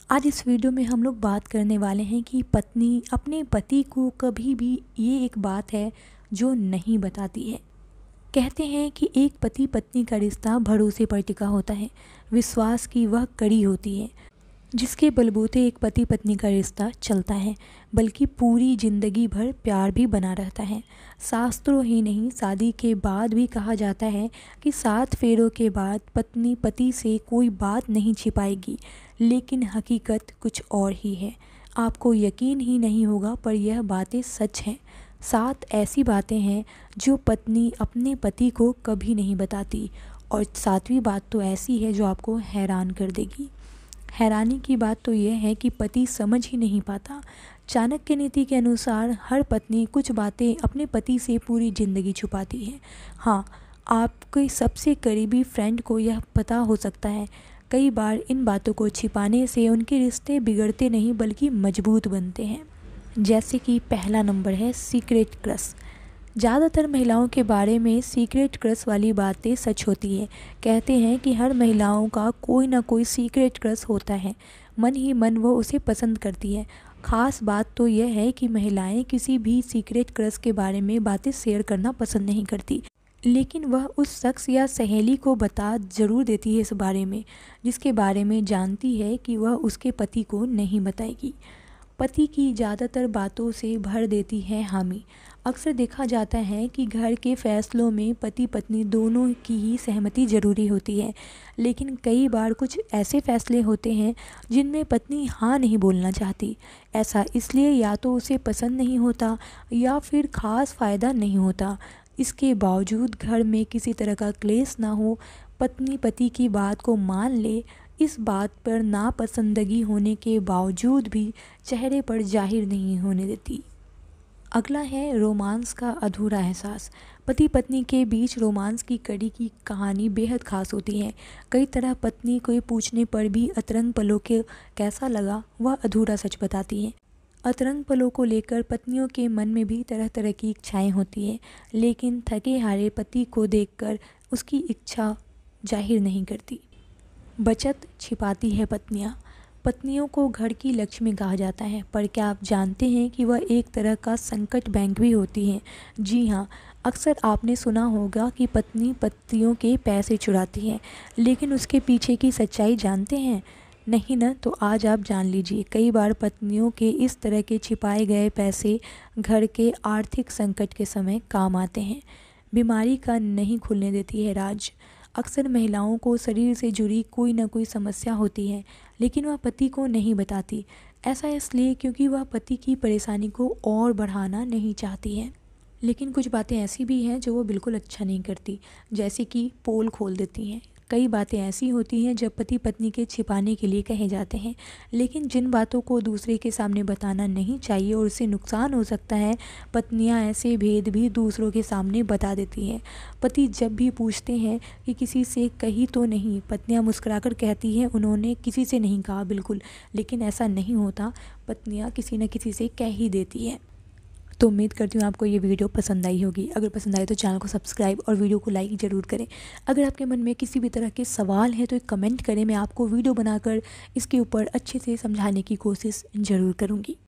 आज इस वीडियो में हम लोग बात करने वाले हैं कि पत्नी अपने पति को कभी भी ये एक बात है जो नहीं बताती है। कहते हैं कि एक पति पत्नी का रिश्ता भरोसे पर टिका होता है। विश्वास की वह कड़ी होती है जिसके बलबूते एक पति पत्नी का रिश्ता चलता है, बल्कि पूरी जिंदगी भर प्यार भी बना रहता है। शास्त्रों ही नहीं, शादी के बाद भी कहा जाता है कि 7 फेरों के बाद पत्नी पति से कोई बात नहीं छिपाएगी, लेकिन हकीकत कुछ और ही है। आपको यकीन ही नहीं होगा, पर यह बातें सच हैं। 7 ऐसी बातें हैं जो पत्नी अपने पति को कभी नहीं बताती, और 7वीं बात तो ऐसी है जो आपको हैरान कर देगी। हैरानी की बात तो यह है कि पति समझ ही नहीं पाता। चाणक्य नीति के अनुसार हर पत्नी कुछ बातें अपने पति से पूरी ज़िंदगी छुपाती है। हाँ, आपके सबसे करीबी फ्रेंड को यह पता हो सकता है। कई बार इन बातों को छिपाने से उनके रिश्ते बिगड़ते नहीं बल्कि मजबूत बनते हैं। जैसे कि पहला नंबर है सीक्रेट क्रश। ज़्यादातर महिलाओं के बारे में सीक्रेट क्रश वाली बातें सच होती है। कहते हैं कि हर महिलाओं का कोई ना कोई सीक्रेट क्रश होता है। मन ही मन वो उसे पसंद करती है। ख़ास बात तो यह है कि महिलाएं किसी भी सीक्रेट क्रश के बारे में बातें शेयर करना पसंद नहीं करती, लेकिन वह उस शख्स या सहेली को बता ज़रूर देती है इस बारे में, जिसके बारे में जानती है कि वह उसके पति को नहीं बताएगी। पति की ज़्यादातर बातों से भर देती है हामी। अक्सर देखा जाता है कि घर के फैसलों में पति पत्नी दोनों की ही सहमति ज़रूरी होती है, लेकिन कई बार कुछ ऐसे फैसले होते हैं जिनमें पत्नी हाँ नहीं बोलना चाहती। ऐसा इसलिए या तो उसे पसंद नहीं होता या फिर ख़ास फ़ायदा नहीं होता। इसके बावजूद घर में किसी तरह का क्लेश ना हो, पत्नी पति की बात को मान ले। इस बात पर नापसंदगी होने के बावजूद भी चेहरे पर जाहिर नहीं होने देती। अगला है रोमांस का अधूरा एहसास। पति पत्नी के बीच रोमांस की कड़ी की कहानी बेहद खास होती है। कई तरह पत्नी को पूछने पर भी अतरंग पलों के कैसा लगा वह अधूरा सच बताती है। अतरंग पलों को लेकर पत्नियों के मन में भी तरह तरह की इच्छाएं होती हैं, लेकिन थके हारे पति को देखकर उसकी इच्छा जाहिर नहीं करती। बचत छिपाती है पत्नियाँ। पत्नियों को घर की लक्ष्मी कहा जाता है, पर क्या आप जानते हैं कि वह एक तरह का संकट बैंक भी होती हैं? जी हाँ, अक्सर आपने सुना होगा कि पत्नी पतियों के पैसे चुराती है, लेकिन उसके पीछे की सच्चाई जानते हैं? नहीं ना, तो आज आप जान लीजिए। कई बार पत्नियों के इस तरह के छिपाए गए पैसे घर के आर्थिक संकट के समय काम आते हैं। बीमारी का नहीं खुलने देती है राज। अक्सर महिलाओं को शरीर से जुड़ी कोई ना कोई समस्या होती है, लेकिन वह पति को नहीं बताती। ऐसा इसलिए क्योंकि वह पति की परेशानी को और बढ़ाना नहीं चाहती है। लेकिन कुछ बातें ऐसी भी हैं जो वो बिल्कुल अच्छा नहीं करती, जैसे कि पोल खोल देती हैं। कई बातें ऐसी होती हैं जब पति पत्नी के छिपाने के लिए कहे जाते हैं, लेकिन जिन बातों को दूसरे के सामने बताना नहीं चाहिए और उससे नुकसान हो सकता है, पत्नियां ऐसे भेद भी दूसरों के सामने बता देती हैं। पति जब भी पूछते हैं कि किसी से कही तो नहीं, पत्नियां मुस्कुराकर कहती हैं उन्होंने किसी से नहीं कहा बिल्कुल, लेकिन ऐसा नहीं होता। पत्नियां किसी न किसी से कह ही देती हैं। तो उम्मीद करती हूँ आपको ये वीडियो पसंद आई होगी। अगर पसंद आए तो चैनल को सब्सक्राइब और वीडियो को लाइक ज़रूर करें। अगर आपके मन में किसी भी तरह के सवाल हैं तो एक कमेंट करें, मैं आपको वीडियो बनाकर इसके ऊपर अच्छे से समझाने की कोशिश ज़रूर करूँगी।